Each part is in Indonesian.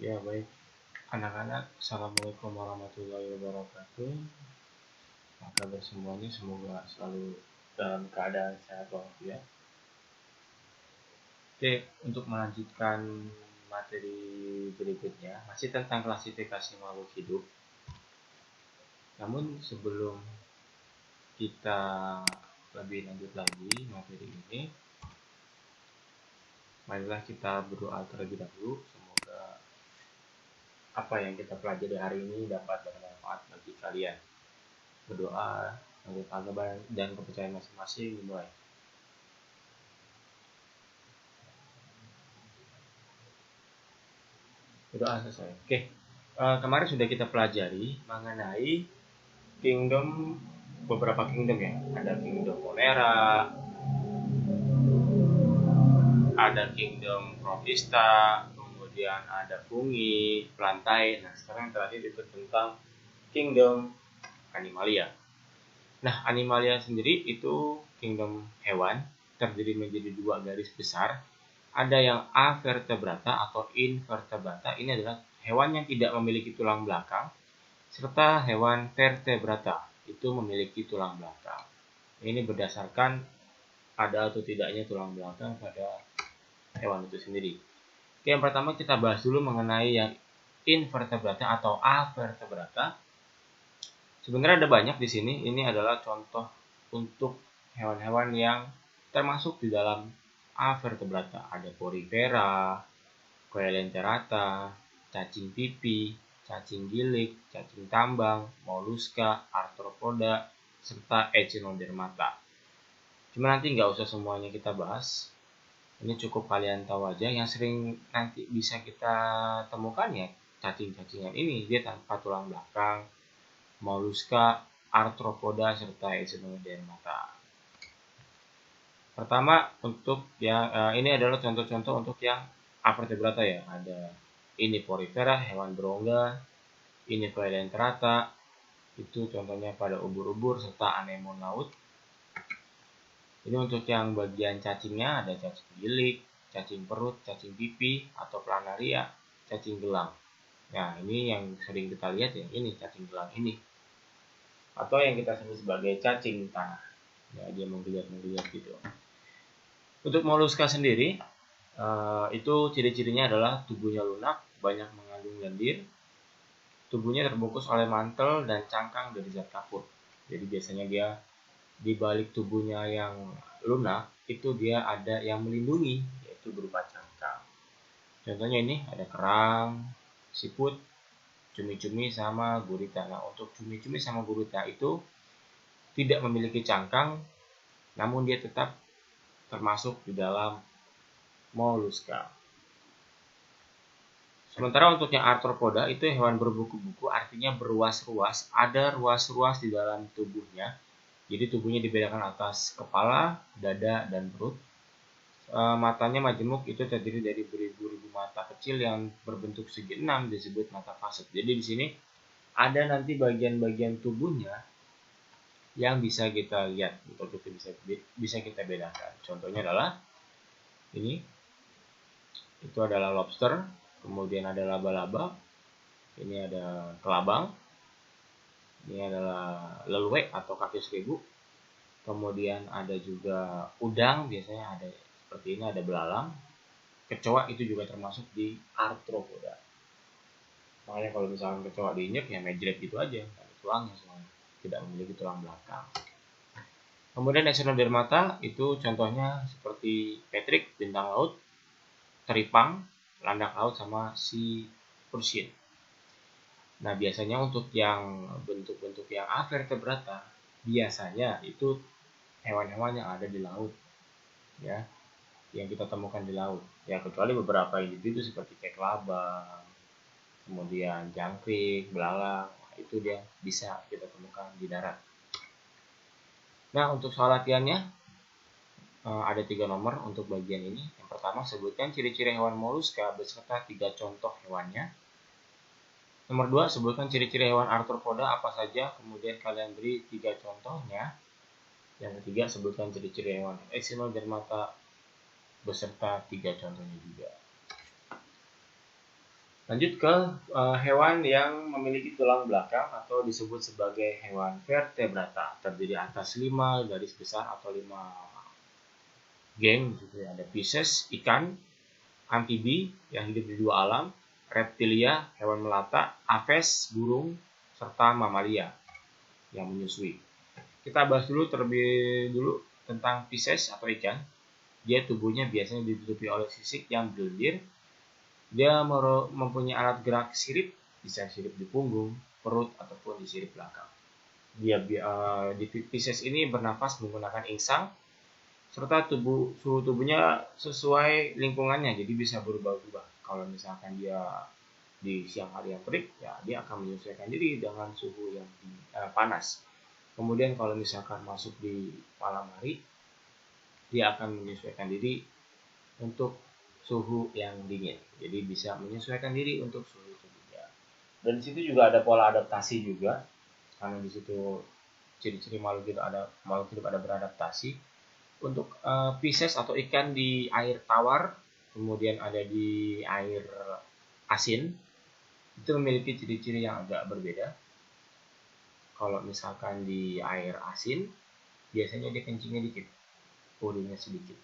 Ya baik, anak-anak, Assalamualaikum warahmatullahi wabarakatuh. Apa kabar semuanya? Semoga selalu dalam keadaan sehat walafiat. Oke, untuk melanjutkan materi berikutnya, masih tentang klasifikasi makhluk hidup. Namun sebelum kita lebih lanjut lagi materi ini, marilah kita berdoa terlebih dahulu. Semoga apa yang kita pelajari hari ini dapat bermanfaat bagi kalian. Berdoa menurut agama dan kepercayaan masing-masing dimulai. Berdoa selesai. Oke, kemarin sudah kita pelajari mengenai kingdom, beberapa kingdom ya. Ada kingdom Monera, ada kingdom Protista, kemudian ada fungi, plantae. Nah, sekarang yang terakhir itu tentang kingdom Animalia. Nah, Animalia sendiri itu kingdom hewan, terdiri menjadi dua garis besar. Ada yang avertebrata atau invertebrata. Ini adalah hewan yang tidak memiliki tulang belakang, serta hewan vertebrata itu memiliki tulang belakang. Ini berdasarkan ada atau tidaknya tulang belakang pada hewan itu sendiri. Oke, yang pertama kita bahas dulu mengenai yang invertebrata atau avertebrata. Sebenarnya ada banyak di sini. Ini adalah contoh untuk hewan-hewan yang termasuk di dalam avertebrata. Ada porifera, coelenterata, cacing pipi, cacing gilik, cacing tambang, moluska, arthropoda, serta echinodermata. Cuma nanti nggak usah semuanya kita bahas. Ini cukup kalian tahu aja. Yang sering nanti bisa kita temukan ya cacing-cacingan ini. Dia tanpa tulang belakang, moluska, arthropoda, serta echinodermata. Pertama untuk yang ini adalah contoh-contoh untuk yang avertebrata ya. Ada ini porifera, hewan berongga, ini coelenterata, itu contohnya pada ubur-ubur serta anemon laut. Ini untuk yang bagian cacingnya ada cacing gilik, cacing perut, cacing pipi atau planaria, cacing gelang. Nah, ini yang sering kita lihat ya, ini cacing gelang ini. Atau yang kita sebut sebagai cacing tanah. Ya, dia menggeliat-menggeliat gitu. Untuk moluska sendiri, itu ciri-cirinya adalah tubuhnya lunak, banyak mengandung lendir, tubuhnya terbungkus oleh mantel dan cangkang dari zat kapur. Jadi biasanya dia di balik tubuhnya yang lunak itu dia ada yang melindungi, yaitu berupa cangkang. Contohnya ini ada kerang, siput, cumi-cumi sama gurita. Nah, untuk cumi-cumi sama gurita itu tidak memiliki cangkang, namun dia tetap termasuk di dalam moluska. Sementara untuk yang arthropoda itu hewan berbuku-buku, artinya beruas-ruas, ada ruas-ruas di dalam tubuhnya. Jadi tubuhnya dibedakan atas kepala, dada, dan perut. Matanya majemuk itu terdiri dari beribu-ribu mata kecil yang berbentuk segi enam disebut mata faset. Jadi di sini ada nanti bagian-bagian tubuhnya yang bisa kita lihat atau kita bisa kita bedakan. Contohnya adalah ini, itu adalah lobster, kemudian ada laba-laba, ini ada kelabang, ini adalah leluek atau kaki seribu, kemudian ada juga udang, biasanya ada seperti ini, ada belalang, kecoa itu juga termasuk di arthropoda. Makanya kalau misalkan kecoa diinjek ya mejret gitu aja, ada tulangnya semua, tidak memiliki tulang belakang. Kemudian echinodermata itu contohnya seperti petrik, bintang laut, teripang, landak laut, sama sea urchin. Nah, biasanya untuk yang bentuk-bentuk yang avertebrata, biasanya itu hewan-hewan yang ada di laut, ya, yang kita temukan di laut. Ya, kecuali beberapa individu seperti kayak kelabang, kemudian jangkrik, belalang, itu dia bisa kita temukan di darat. Nah, untuk soal latihannya ada 3 nomor untuk bagian ini. Yang pertama, sebutkan ciri-ciri hewan moluska beserta 3 contoh hewannya. Nomor 2, sebutkan ciri-ciri hewan arthropoda apa saja, kemudian kalian beri 3 contohnya. Yang ketiga, sebutkan ciri-ciri hewan echinodermata beserta 3 contohnya juga. Lanjut ke hewan yang memiliki tulang belakang atau disebut sebagai hewan vertebrata, terdiri atas 5 garis besar atau 5 geng gitu ya. Ada Pisces, ikan, amfibi yang hidup di dua alam, reptilia, hewan melata, aves, burung, serta mamalia yang menyusui. Kita bahas dulu terlebih dulu tentang Pisces atau ikan. Dia tubuhnya biasanya ditutupi oleh sisik yang berlendir. Dia mempunyai alat gerak sirip, bisa sirip di punggung, perut, ataupun di sirip belakang. Di Pisces ini bernapas menggunakan insang, serta suhu tubuhnya sesuai lingkungannya, jadi bisa berubah-ubah. Kalau misalkan dia di siang hari yang terik, ya dia akan menyesuaikan diri dengan suhu yang panas. Kemudian kalau misalkan masuk di malam hari, dia akan menyesuaikan diri untuk suhu yang dingin. Jadi bisa menyesuaikan diri untuk suhu tubuhnya. Dan di situ juga ada pola adaptasi juga, karena di situ ciri-ciri makhluk hidup ada beradaptasi. Untuk Pisces atau ikan di air tawar, kemudian ada di air asin, itu memiliki ciri-ciri yang agak berbeda. Kalau misalkan di air asin, biasanya dia kencingnya dikit, urinnya sedikit.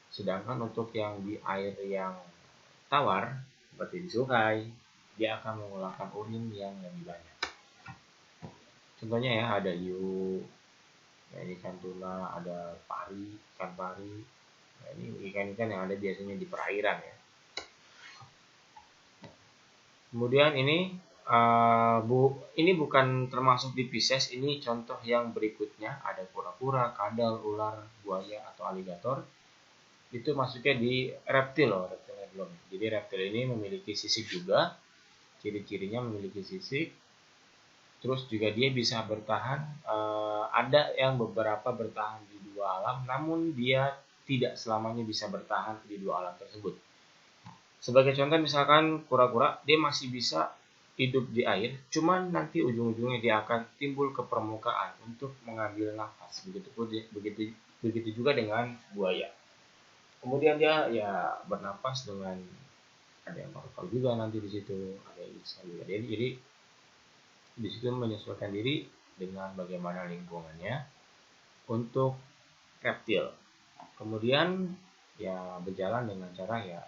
Sedangkan untuk yang di air yang tawar, seperti di sungai, dia akan mengeluarkan urin yang lebih banyak. Contohnya ya, ada hiu, ya, ini ikan tuna, ada ikan pari. Nah, ini ikan-ikan yang ada biasanya di perairan ya. Kemudian ini bukan termasuk di Pisces, ini contoh yang berikutnya, ada kura-kura, kadal, ular, buaya atau aligator. Itu masuknya di reptil belum. Jadi reptil ini memiliki sisik juga, ciri-cirinya memiliki sisik. Terus juga dia bisa bertahan, ada yang beberapa bertahan di dua alam, namun dia tidak selamanya bisa bertahan di dua alam tersebut. Sebagai contoh misalkan kura-kura, dia masih bisa hidup di air, cuman nanti ujung-ujungnya dia akan timbul ke permukaan untuk mengambil nafas. Begitu juga dengan buaya. Kemudian dia ya bernapas dengan ada yang paru-paru juga nanti di situ, ada yang bisa juga. Jadi di situ menyesuaikan diri dengan bagaimana lingkungannya untuk reptil. Kemudian ya berjalan dengan cara ya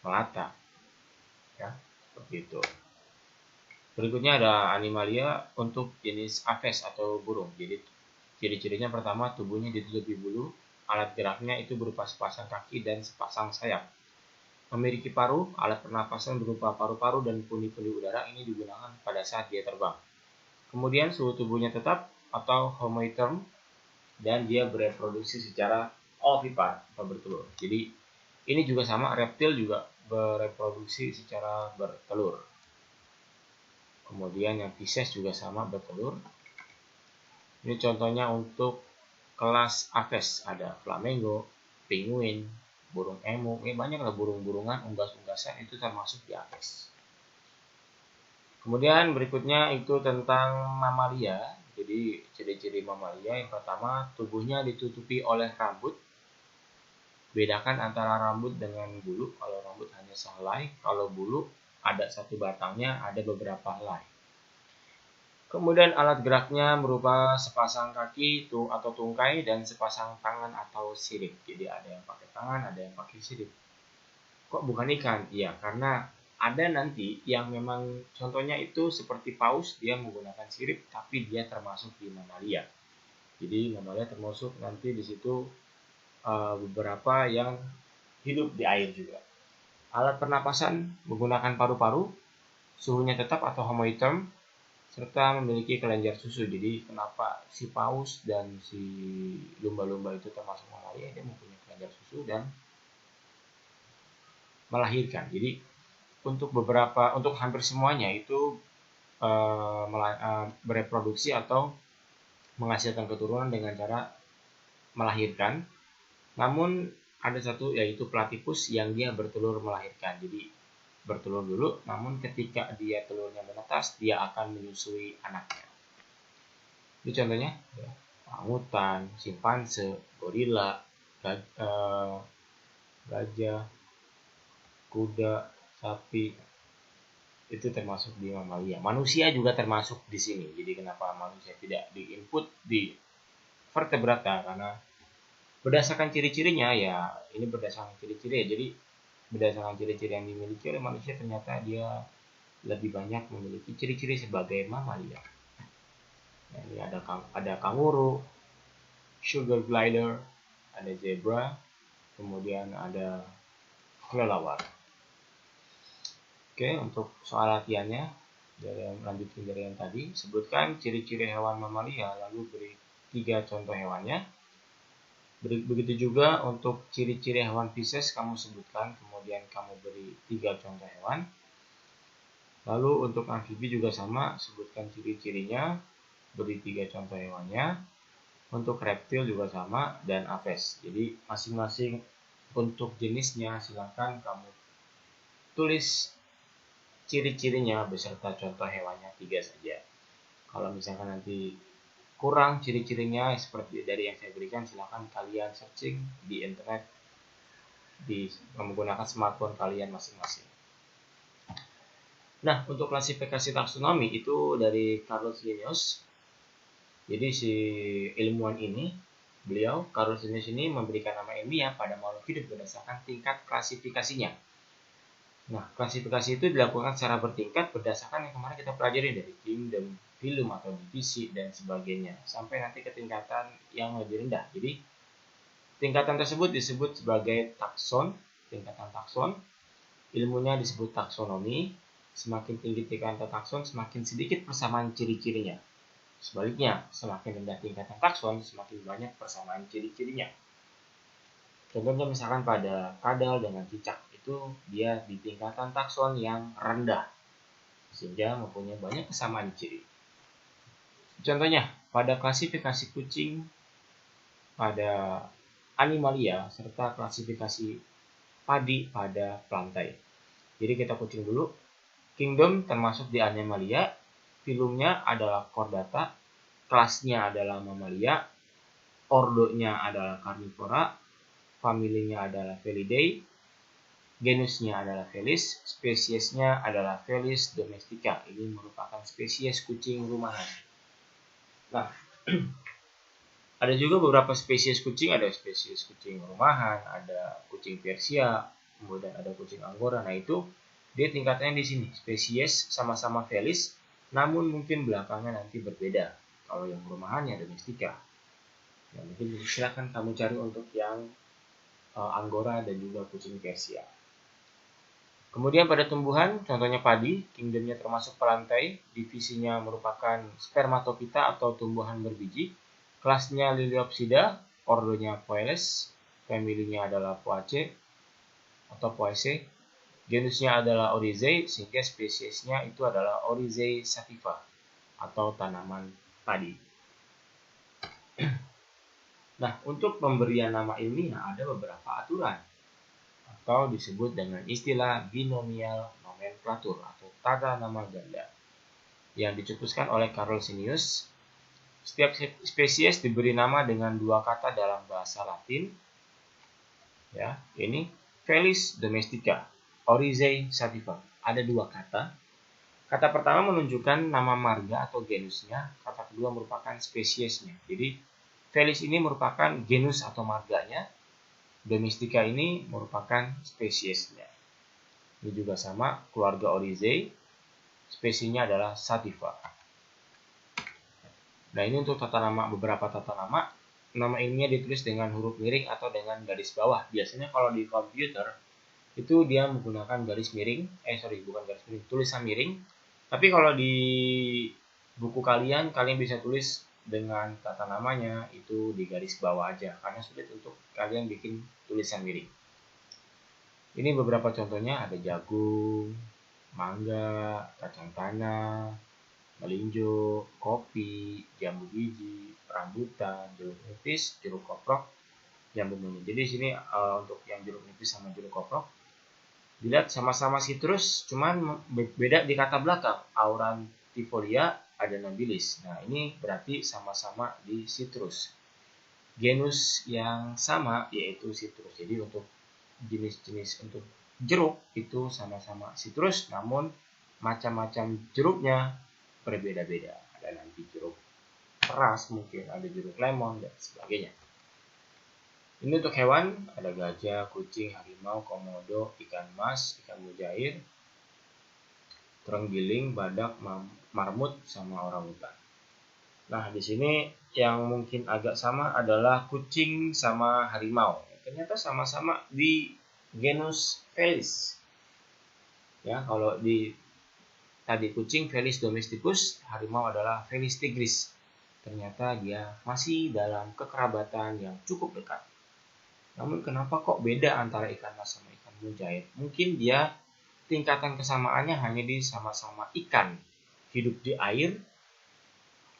melata, ya seperti itu. Berikutnya ada animalia untuk jenis aves atau burung. Jadi ciri-cirinya pertama, tubuhnya ditutupi bulu, alat geraknya itu berupa sepasang kaki dan sepasang sayap. Memiliki paru, alat pernapasan berupa paru-paru dan pundi-pundi udara, ini digunakan pada saat dia terbang. Kemudian suhu tubuhnya tetap atau homoiotherm, dan dia bereproduksi secara ovipar atau bertelur. Jadi ini juga sama, reptil juga bereproduksi secara bertelur. Kemudian yang Pisces juga sama, bertelur. Ini contohnya untuk kelas aves, ada flamingo, penguin, burung emu, ini banyak lah burung-burungan, unggas-unggasan, itu termasuk di aves. Kemudian berikutnya itu tentang mamalia. Jadi ciri-ciri mamalia, yang pertama, tubuhnya ditutupi oleh rambut. Bedakan antara rambut dengan bulu. Kalau rambut hanya sehelai, kalau bulu ada satu batangnya, ada beberapa helai. Kemudian alat geraknya berupa sepasang kaki atau tungkai dan sepasang tangan atau sirip. Jadi ada yang pakai tangan, ada yang pakai sirip. Kok bukan ikan? Iya, karena ada nanti yang memang contohnya itu seperti paus, dia menggunakan sirip, tapi dia termasuk di mamalia. Jadi mamalia termasuk nanti di situ beberapa yang hidup di air juga. Alat pernapasan menggunakan paru-paru, suhunya tetap atau homoiotherm, serta memiliki kelenjar susu. Jadi kenapa si paus dan si lumba-lumba itu termasuk mamalia, dia mempunyai kelenjar susu dan melahirkan. Jadi untuk hampir semuanya itu bereproduksi atau menghasilkan keturunan dengan cara melahirkan. Namun ada satu, yaitu platypus, yang dia bertelur melahirkan. Jadi bertelur dulu, namun ketika dia telurnya menetas, dia akan menyusui anaknya. Ini contohnya ya, orangutan, simpanse, gorila, gajah, kuda, sapi itu termasuk di mamalia. Manusia juga termasuk di sini. Jadi kenapa manusia tidak diinput di vertebrata? Karena berdasarkan ciri-cirinya ya, ini berdasarkan ciri-ciri ya. Jadi berdasarkan ciri-ciri yang dimiliki oleh manusia ternyata dia lebih banyak memiliki ciri-ciri sebagai mamalia. Nah, ini ada kanguru, sugar glider, ada zebra, kemudian ada kelelawar. Oke, untuk soal latihannya, lanjutin dari yang tadi, sebutkan ciri-ciri hewan mamalia, lalu beri 3 contoh hewannya. Begitu juga untuk ciri-ciri hewan Pisces, kamu sebutkan, kemudian kamu beri 3 contoh hewan. Lalu untuk amfibi juga sama, sebutkan ciri-cirinya, beri 3 contoh hewannya. Untuk reptil juga sama, dan aves. Jadi masing-masing untuk jenisnya silakan kamu tulis ciri-cirinya beserta contoh hewannya 3 saja. Kalau misalkan nanti kurang ciri-cirinya seperti dari yang saya berikan, silakan kalian searching di internet di menggunakan smartphone kalian masing-masing. Nah, untuk klasifikasi taksonomi itu dari Carlos Linnaeus. Jadi si ilmuwan ini, Carlos Linnaeus ini memberikan nama ilmiah pada makhluk hidup berdasarkan tingkat klasifikasinya. Nah, klasifikasi itu dilakukan secara bertingkat berdasarkan yang kemarin kita pelajari dari kingdom, phylum atau divisi dan sebagainya, sampai nanti ke tingkatan yang lebih rendah. Jadi, tingkatan tersebut disebut sebagai takson, tingkatan takson. Ilmunya disebut taksonomi. Semakin tinggi tingkatan takson, semakin sedikit persamaan ciri-cirinya. Sebaliknya, semakin rendah tingkatan takson, semakin banyak persamaan ciri-cirinya. Contohnya misalkan pada kadal dengan cicak, itu dia di tingkatan takson yang rendah, sehingga mempunyai banyak kesamaan ciri. Contohnya, pada klasifikasi kucing, pada animalia, serta klasifikasi padi pada plantae. Jadi kita kucing dulu. Kingdom termasuk di animalia, phylumnya adalah chordata, kelasnya adalah mamalia, ordonya adalah carnivora, familinya adalah Felidae, genusnya adalah Felis, spesiesnya adalah Felis domestica. Ini merupakan spesies kucing rumahan. Nah, ada juga beberapa spesies kucing, ada spesies kucing rumahan, ada kucing Persia, kemudian ada kucing Angora. Nah, itu dia tingkatannya di sini, spesies sama-sama Felis, namun mungkin belakangnya nanti berbeda. Kalau yang rumahan ya domestica. Ya, mungkin silakan kamu cari untuk yang Angora dan juga kucing Persia. Kemudian pada tumbuhan, contohnya padi, kingdomnya termasuk plantae, divisinya merupakan spermatopita atau tumbuhan berbiji, kelasnya Liliopsida, ordonya Poales, familinya adalah Poaceae atau Poaceae, genusnya adalah Oryzae, sehingga spesiesnya itu adalah Oryzae sativa atau tanaman padi. Nah, untuk pemberian nama ilmiah ada beberapa aturan atau disebut dengan istilah binomial nomenklatur atau tata nama ganda yang dicetuskan oleh Carlos Linnaeus. Setiap spesies diberi nama dengan 2 kata dalam bahasa Latin. Ya, ini Felis domestica, Oryzae sativa. Ada 2 kata. Kata pertama menunjukkan nama marga atau genusnya, kata kedua merupakan spesiesnya. Jadi Felis ini merupakan genus atau marganya, domestica ini merupakan spesiesnya. Ini juga sama, keluarga Oryzae, spesiesnya adalah sativa. Nah, ini untuk beberapa tata nama. Nama ilmiah ditulis dengan huruf miring atau dengan garis bawah. Biasanya kalau di komputer itu dia menggunakan garis miring, bukan garis miring, tulisan miring. Tapi kalau di buku kalian bisa tulis dengan tata namanya itu di garis bawah aja, karena sulit untuk kalian bikin tulisan miring. Ini beberapa contohnya, ada jagung, mangga, kacang tanah, melinjo, kopi, jambu biji, rambutan, jeruk nipis, jeruk koprok, jambu kuning. Jadi di sini untuk yang jeruk nipis sama jeruk koprok dilihat sama-sama sitrus, cuman beda di kata belakang. Aurantifolia adenabilis. Nah, ini berarti sama-sama di sitrus. Genus yang sama yaitu sitrus. Jadi untuk jenis-jenis untuk jeruk itu sama-sama sitrus, namun macam-macam jeruknya berbeda-beda. Ada nanti jeruk keras, mungkin ada jeruk lemon dan sebagainya. Ini untuk hewan, ada gajah, kucing, harimau, komodo, ikan mas, ikan mujair, terenggiling, badak, marmut, sama orangutan. Nah, di sini yang mungkin agak sama adalah kucing sama harimau. Ternyata sama-sama di genus Felis. Ya, kalau di tadi kucing Felis domesticus, harimau adalah Felis tigris. Ternyata dia masih dalam kekerabatan yang cukup dekat. Namun kenapa kok beda antara ikan mas sama ikan mujair? Mungkin dia tingkatan kesamaannya hanya di sama-sama ikan, hidup di air.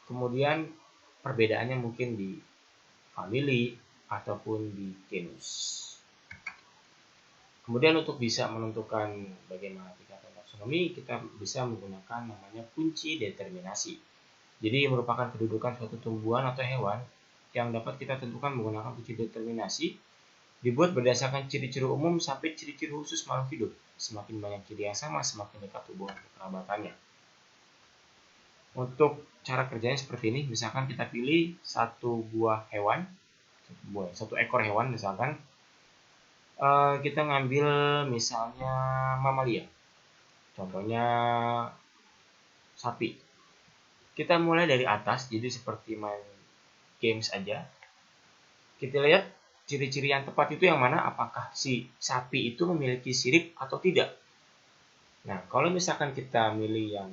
Kemudian perbedaannya mungkin di famili ataupun di genus. Kemudian untuk bisa menentukan bagaimana tingkatan taksonomi, kita bisa menggunakan namanya kunci determinasi. Jadi merupakan kedudukan suatu tumbuhan atau hewan yang dapat kita tentukan menggunakan kunci determinasi, dibuat berdasarkan ciri-ciri umum sampai ciri-ciri khusus makhluk hidup. Semakin banyak ciri yang sama, semakin dekat hubungan kekerabatannya. Untuk cara kerjanya seperti ini, misalkan kita pilih satu ekor hewan misalkan, kita ngambil misalnya mamalia, contohnya sapi. Kita mulai dari atas, jadi seperti main games aja. Kita lihat ciri-ciri yang tepat itu yang mana, apakah si sapi itu memiliki sirip atau tidak. Nah, kalau misalkan kita milih yang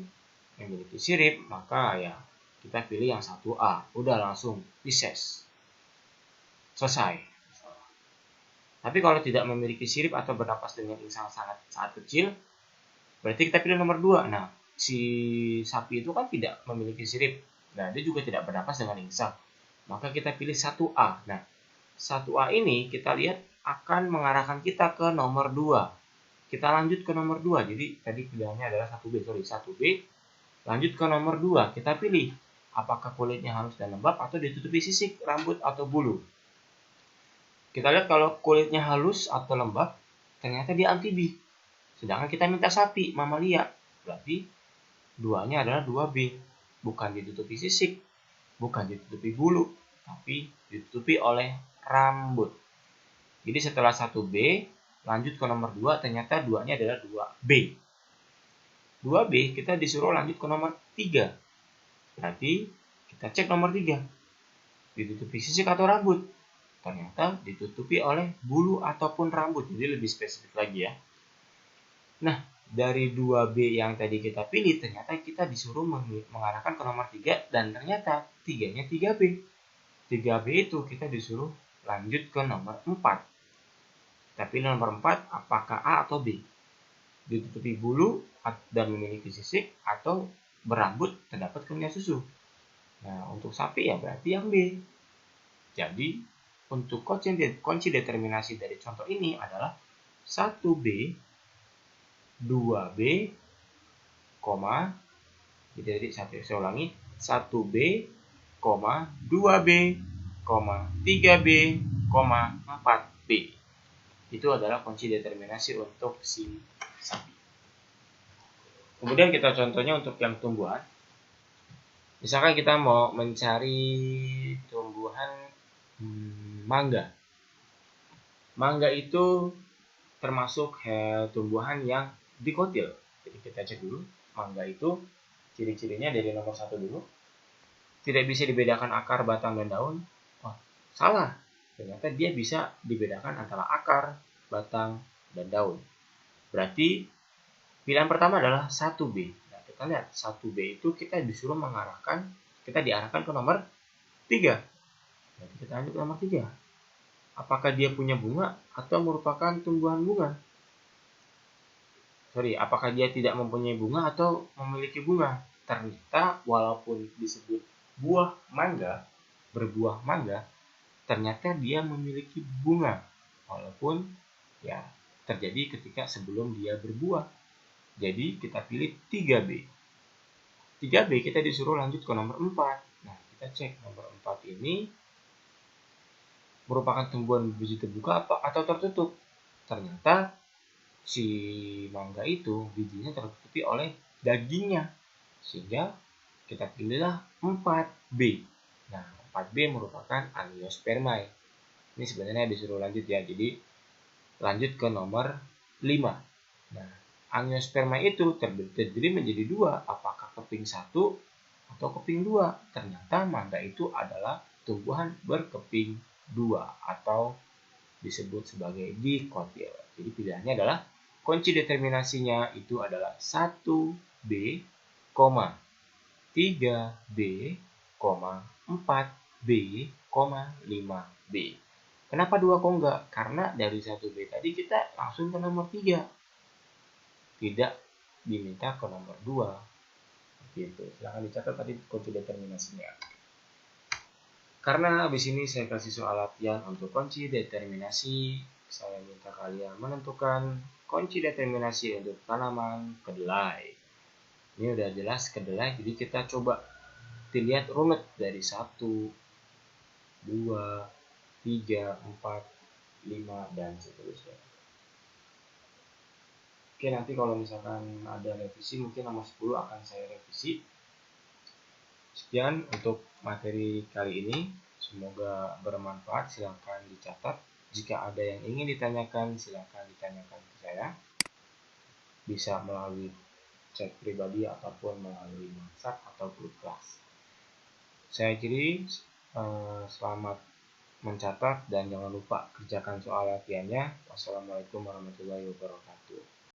memiliki sirip, maka ya kita pilih yang 1A. Udah langsung Pisces. Selesai. Tapi kalau tidak memiliki sirip atau bernapas dengan insang sangat kecil, berarti kita pilih nomor 2. Nah, si sapi itu kan tidak memiliki sirip. Nah, dia juga tidak bernapas dengan insang. Maka kita pilih 1A. Nah, 1A ini kita lihat akan mengarahkan kita ke nomor 2. Kita lanjut ke nomor 2. Jadi tadi pilihannya adalah 1B. Lanjut ke nomor 2, kita pilih apakah kulitnya halus dan lembab atau ditutupi sisik, rambut, atau bulu. Kita lihat kalau kulitnya halus atau lembab, ternyata dia amfibi. Sedangkan kita minta sapi, mamalia. Berarti duanya adalah 2B. Bukan ditutupi sisik, bukan ditutupi bulu, tapi ditutupi oleh rambut. Jadi setelah 1B, lanjut ke nomor 2, ternyata duanya adalah 2B. 2B kita disuruh lanjut ke nomor 3. Berarti kita cek nomor 3. Ditutupi sisik atau rambut? Ternyata ditutupi oleh bulu ataupun rambut. Jadi lebih spesifik lagi ya. Nah, dari 2B yang tadi kita pilih, ternyata kita disuruh mengarahkan ke nomor 3. Dan ternyata 3-nya 3B. 3B itu kita disuruh lanjut ke nomor 4. Tapi nomor 4 apakah A atau B? Ditutupi bulu dan memiliki sisik atau berambut terdapat kelenjar susu. Nah, untuk sapi ya berarti yang B. Jadi, untuk kunci determinasi dari contoh ini adalah 1B, 2B, jadi saya ulangi, 1B, 2B, 3B, 4B. Itu adalah kunci determinasi untuk si sapi. Kemudian kita contohnya untuk yang tumbuhan. Misalkan kita mau mencari tumbuhan mangga. Mangga itu termasuk tumbuhan yang dikotil. Jadi kita cek dulu, mangga itu ciri-cirinya dari nomor 1 dulu. Tidak bisa dibedakan akar, batang, dan daun. Wah, salah. Ternyata dia bisa dibedakan antara akar, batang, dan daun. Berarti pilihan pertama adalah 1B. Nah, kita lihat 1B itu kita diarahkan ke nomor 3. Jadi kita lanjut ke nomor 3. Apakah dia punya bunga atau merupakan tumbuhan bunga? Apakah dia tidak mempunyai bunga atau memiliki bunga? Ternyata walaupun disebut berbuah mangga, ternyata dia memiliki bunga. Walaupun ya terjadi ketika sebelum dia berbuah. Jadi kita pilih 3B. 3B kita disuruh lanjut ke nomor 4. Nah, kita cek nomor 4 ini merupakan tumbuhan berbiji terbuka atau tertutup. Ternyata si mangga itu bijinya tertutupi oleh dagingnya, sehingga kita pilihlah 4B. Nah, 4B merupakan angiospermae. Ini sebenarnya disuruh lanjut ya, jadi lanjut ke nomor 5. Nah, angiosperma itu terdiri menjadi 2, apakah keping 1 atau keping 2. Ternyata mangga itu adalah tumbuhan berkeping 2 atau disebut sebagai dikotil. Jadi pilihannya adalah kunci determinasinya itu adalah 1B, 3B, 4B, 5B. Kenapa 2 kok enggak? Karena dari 1B tadi kita langsung ke nomor 3. Tidak diminta ke nomor 2. Gitu. Silahkan dicatat tadi kunci determinasinya. Karena habis ini saya kasih soal latihan untuk kunci determinasi, saya minta kalian menentukan kunci determinasi untuk tanaman kedelai. Ini udah jelas kedelai, jadi kita coba dilihat runut dari 1, 2, 3, 4, 5, dan seterusnya. Oke, nanti kalau misalkan ada revisi, mungkin nomor 10 akan saya revisi. Sekian untuk materi kali ini. Semoga bermanfaat. Silahkan dicatat. Jika ada yang ingin ditanyakan, silahkan ditanyakan ke saya. Bisa melalui chat pribadi ataupun melalui WhatsApp atau grup kelas. Saya akhiri. Selamat mencatat dan jangan lupa kerjakan soal latihannya. Wassalamualaikum warahmatullahi wabarakatuh.